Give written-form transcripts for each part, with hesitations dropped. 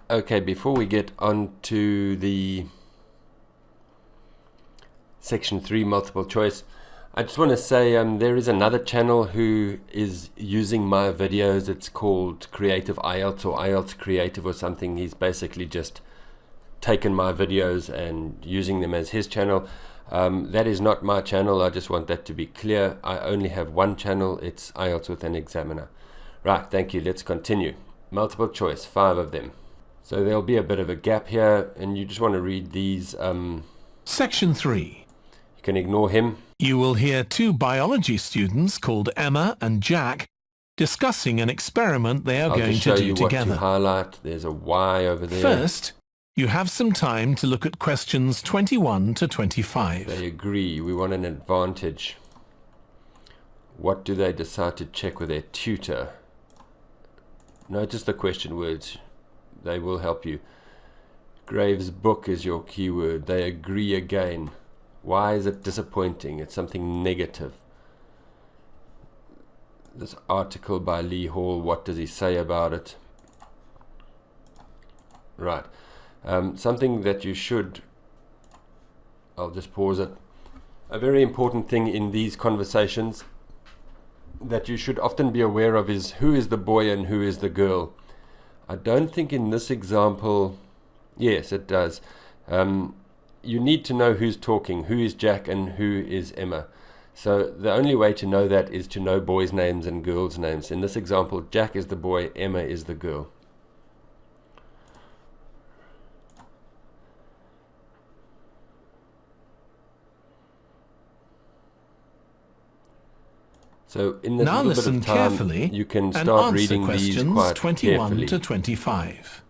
Okay, before we get on to the section 3 multiple choice, I just want to say there is another channel who is using my videos. It's called Creative IELTS or IELTS Creative or something. He's basically just taken my videos and using them as his channel. That is not my channel. I just want that to be clear. I only have one channel. It's IELTS with an Examiner. Right, thank you. Let's continue. Multiple choice, 5 of them. So there'll be a bit of a gap here, and you just want to read these. Section 3. You can ignore him. You will hear 2 biology students called Emma and Jack discussing an experiment they are going to do together. I'll just show you what to highlight. There's a Y over there. First, you have some time to look at questions 21 to 25. They agree. We want an advantage. What do they decide to check with their tutor? Notice the question words. They will help you. Graves' book is your keyword. They agree again. Why is it disappointing? It's something negative. This article by Lee Hall, what does he say about it? Right. Something that you should, I'll just pause it. A very important thing in these conversations that you should often be aware of is who is the boy and who is the girl. I don't think in this example, yes it does. You need to know who's talking, who is Jack and who is Emma. So the only way to know that is to know boys' names and girls' names. In this example, Jack is the boy, Emma is the girl. So in this now little listen bit of time, carefully you can and start answer reading these questions quite 21 carefully. to 25.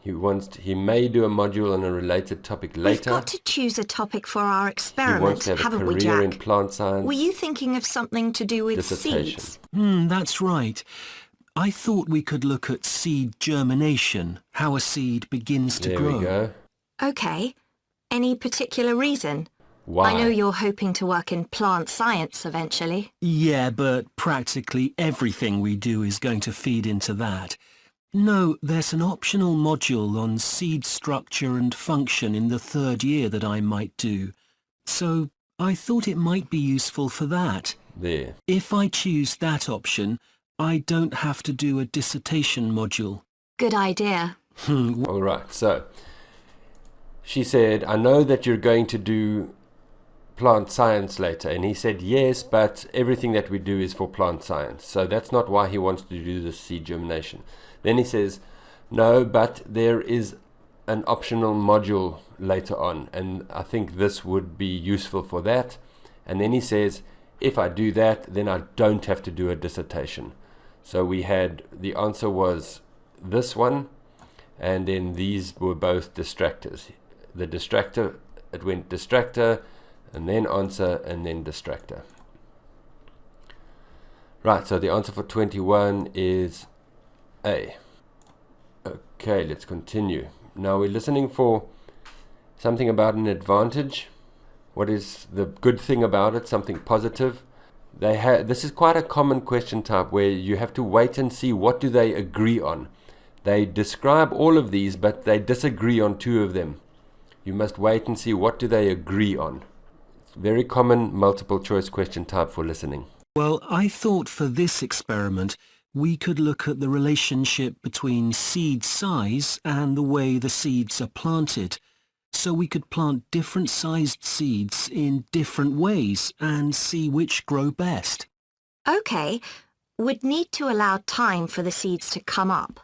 He may do a module on a related topic later. We've got to choose a topic for our He experiment, wants to have a haven't we, career in Jack? plant science. Were you thinking of something to do with Dissertation. seeds? That's right. I thought we could look at seed germination, how a seed begins to There grow. we go. Okay. Any particular reason? Why? I know you're hoping to work in plant science eventually. Yeah, but practically everything we do is going to feed into that. No, there's an optional module on seed structure and function in the 3rd year that I might do. So I thought it might be useful for that. There. If I choose that option, I don't have to do a dissertation module. Good idea. All right. So she said, I know that you're going to do plant science later. And he said, yes, but everything that we do is for plant science. So that's not why he wants to do the seed germination. Then he says, no, but there is an optional module later on. And I think this would be useful for that. And then he says, if I do that, then I don't have to do a dissertation. So we had, the answer was this one. And then these were both distractors. The distractor, it went distractor, and then answer, and then distractor. Right, so the answer for 21 is A. Okay, let's continue. Now we're listening for something about an advantage. What is the good thing about it? Something positive. This is quite a common question type where you have to wait and see what do they agree on. They describe all of these, but they disagree on 2 of them. You must wait and see what do they agree on. Very common multiple choice question type for listening. Well, I thought for this experiment we could look at the relationship between seed size and the way the seeds are planted. So we could plant different sized seeds in different ways and see which grow best. Okay. We'd need to allow time for the seeds to come up.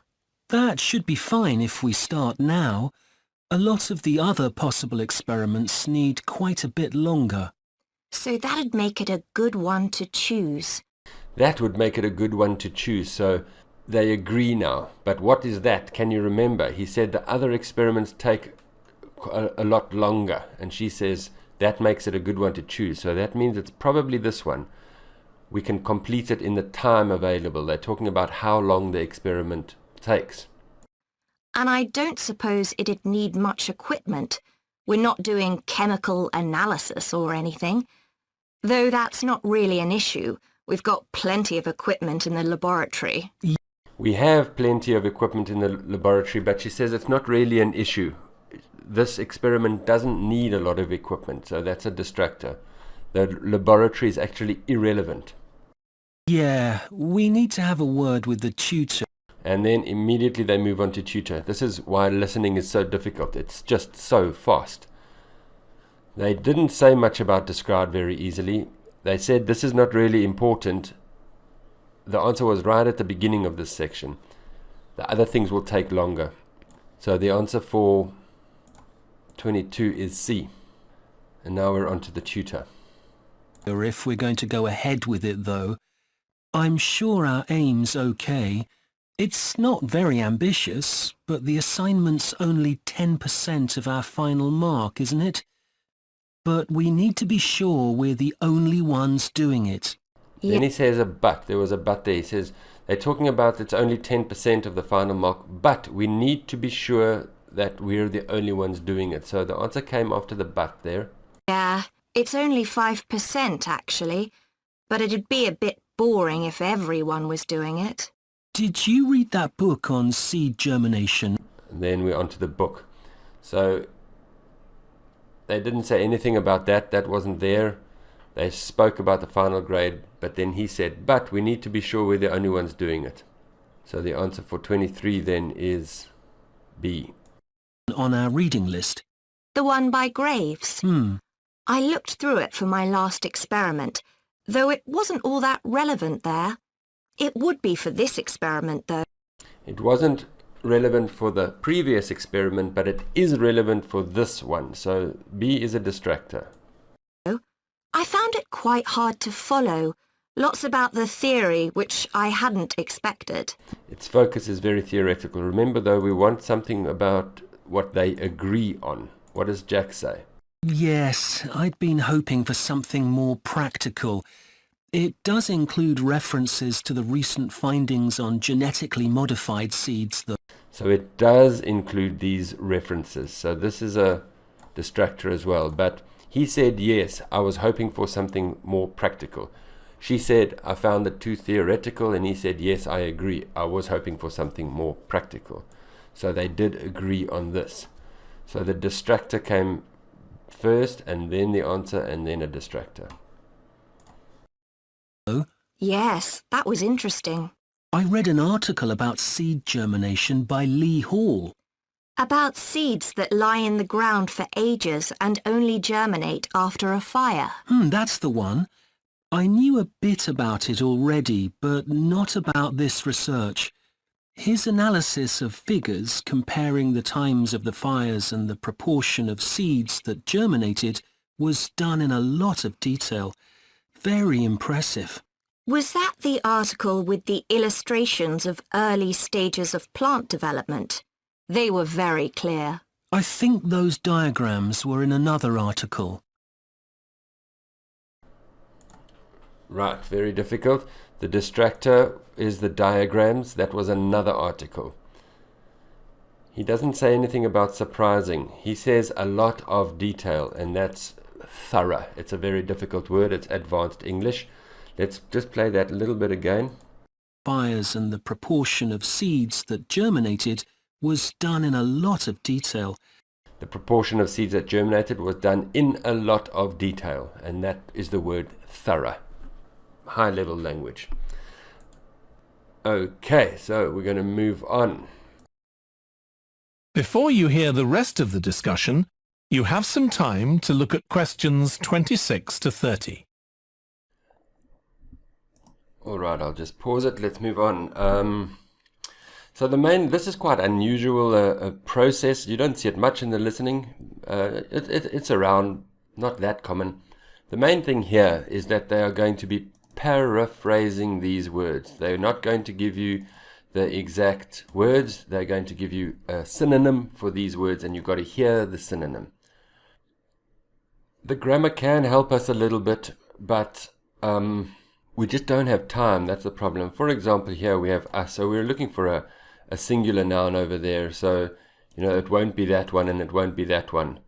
That should be fine if we start now. A lot of the other possible experiments need quite a bit longer. So that'd make it a good one to choose. That would make it a good one to choose. So they agree now. But what is that? Can you remember? He said the other experiments take a lot longer. And she says that makes it a good one to choose. So that means it's probably this one. We can complete it in the time available. They're talking about how long the experiment takes. And I don't suppose it'd need much equipment. We're not doing chemical analysis or anything. Though that's not really an issue. We've got plenty of equipment in the laboratory. We have plenty of equipment in the laboratory, but she says it's not really an issue. This experiment doesn't need a lot of equipment, so that's a distractor. The laboratory is actually irrelevant. Yeah, we need to have a word with the tutor. And then immediately they move on to tutor. This is why listening is so difficult. It's just so fast. They didn't say much about describe very easily. They said this is not really important. The answer was right at the beginning of this section. The other things will take longer. So the answer for 22 is C. And now we're on to the tutor. If we're going to go ahead with it, though, I'm sure our aim's okay. It's not very ambitious, but the assignment's only 10% of our final mark, isn't it? But we need to be sure we're the only ones doing it. Yeah. Then he says a but. There was a but there. He says they're talking about it's only 10% of the final mark, but we need to be sure that we're the only ones doing it. So the answer came after the but there. Yeah, it's only 5% actually, but it'd be a bit boring if everyone was doing it. Did you read that book on seed germination? And then we're on to the book. So they didn't say anything about that. That wasn't there. They spoke about the final grade, but then he said, but we need to be sure we're the only ones doing it. So the answer for 23 then is B. On our reading list. The one by Graves. I looked through it for my last experiment, though it wasn't all that relevant there. It would be for this experiment, though. It wasn't relevant for the previous experiment, but it is relevant for this one. So B is a distractor. I found it quite hard to follow. Lots about the theory, which I hadn't expected. Its focus is very theoretical. Remember, though, we want something about what they agree on. What does Jack say? Yes, I'd been hoping for something more practical. It does include references to the recent findings on genetically modified seeds, though. So it does include these references. So this is a distractor as well. But he said, yes, I was hoping for something more practical. She said, I found it too theoretical. And he said, yes, I agree. I was hoping for something more practical. So they did agree on this. So the distractor came first, and then the answer, and then a distractor. Yes, that was interesting. I read an article about seed germination by Lee Hall. About seeds that lie in the ground for ages and only germinate after a fire. That's the one. I knew a bit about it already, but not about this research. His analysis of figures comparing the times of the fires and the proportion of seeds that germinated was done in a lot of detail. Very impressive. Was that the article with the illustrations of early stages of plant development? They were very clear. I think those diagrams were in another article. Right, very difficult. The distractor is the diagrams. That was another article. He doesn't say anything about surprising. He says a lot of detail, and that's thorough. It's a very difficult word. It's advanced English. Let's just play that a little bit again. Fires and the proportion of seeds that germinated was done in a lot of detail. The proportion of seeds that germinated was done in a lot of detail, and that is the word thorough. High-level language. Okay, so we're going to move on. Before you hear the rest of the discussion, you have some time to look at questions 26 to 30. All right, I'll just pause it. Let's move on. So this is quite unusual a process. You don't see it much in the listening. It's around, not that common. The main thing here is that they are going to be paraphrasing these words. They're not going to give you the exact words. They're going to give you a synonym for these words, and you've got to hear the synonym. The grammar can help us a little bit, but we just don't have time. That's the problem. For example, here we have us. So we're looking for a singular noun over there. So, it won't be that one and it won't be that one.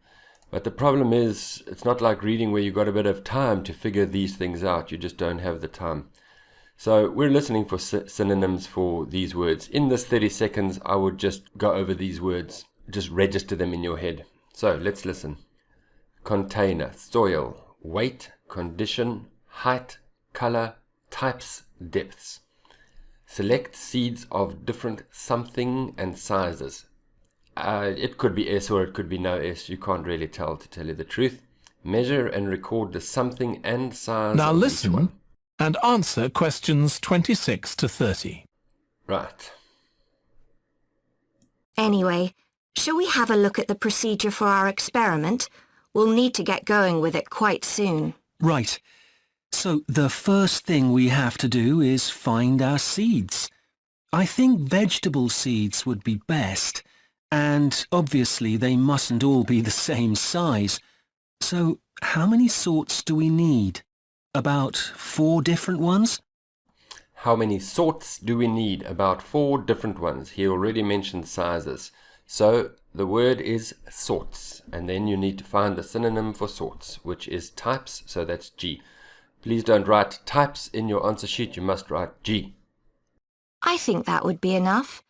But the problem is, it's not like reading where you've got a bit of time to figure these things out. You just don't have the time. So we're listening for synonyms for these words. In this 30 seconds, I would just go over these words, just register them in your head. So let's listen. Container, soil, weight, condition, height, color, types, depths. Select seeds of different something and sizes. It could be S or it could be no S. You can't really tell, to tell you the truth. Measure and record the something and size Now of each listen one. and answer questions 26 to 30. Right. Anyway, shall we have a look at the procedure for our experiment? We'll need to get going with it quite soon. Right. So the first thing we have to do is find our seeds. I think vegetable seeds would be best, and obviously they mustn't all be the same size. So how many sorts do we need? About 4 different ones? How many sorts do we need? About 4 different ones. He already mentioned sizes. So the word is sorts, and then you need to find the synonym for sorts, which is types, so that's G. Please don't write types in your answer sheet, you must write G. I think that would be enough.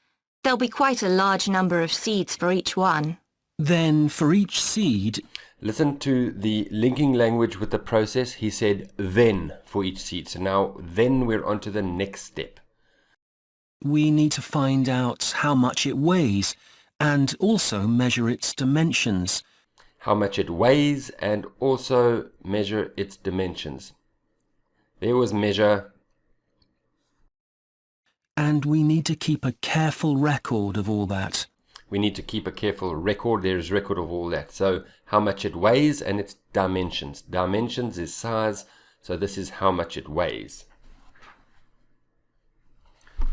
There'll be quite a large number of seeds for each one. Then for each seed... Listen to the linking language with the process. He said then for each seed. So now then we're on to the next step. we need to find out how much it weighs and also measure its dimensions. How much it weighs and also measure its dimensions. There was measure. And we need to keep a careful record of all that. We need to keep a careful record. There is record of all that. So how much it weighs and its dimensions. Dimensions is size. So this is how much it weighs.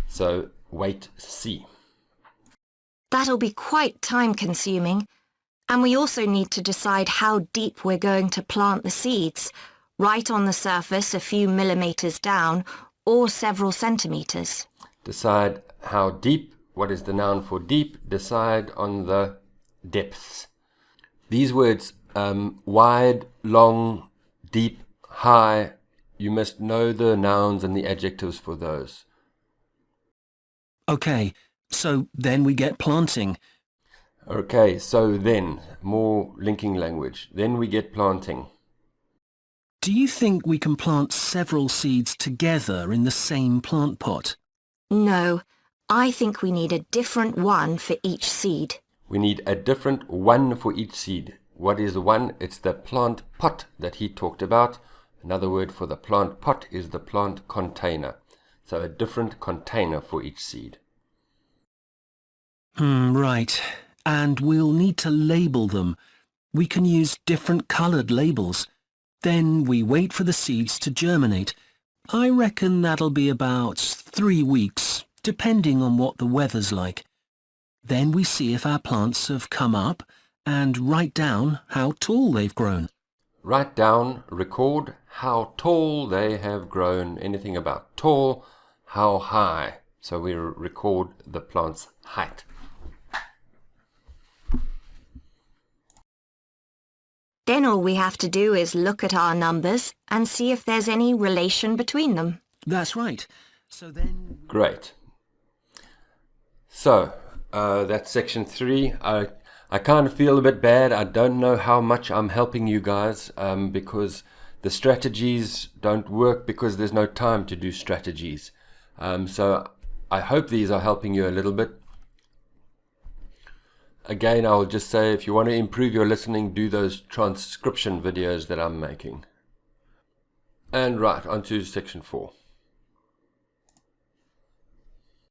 So weight C. That'll be quite time-consuming. And we also need to decide how deep we're going to plant the seeds. Right on the surface, a few millimeters down, or several centimeters. Decide how deep. What is the noun for deep? Decide on the depths. These words, wide, long, deep, high, you must know the nouns and the adjectives for those. Okay, so then we get planting. Okay, so then, more linking language. Then we get planting. Do you think we can plant several seeds together in the same plant pot? No, I think we need a different one for each seed. We need a different one for each seed. What is one? It's the plant pot that he talked about. Another word for the plant pot is the plant container. So a different container for each seed. Right. And we'll need to label them. We can use different coloured labels. Then we wait for the seeds to germinate. I reckon that'll be about 3 weeks, depending on what the weather's like. Then we see if our plants have come up and write down how tall they've grown. Write down, record how tall they have grown. Anything about tall, how high. So we record the plant's height. Then all we have to do is look at our numbers and see if there's any relation between them. That's right. So then... Great. So, that's section 3. I kind of feel a bit bad. I don't know how much I'm helping you guys because the strategies don't work because there's no time to do strategies. So I hope these are helping you a little bit. Again, I'll just say if you want to improve your listening, do those transcription videos that I'm making. And right, on to section 4.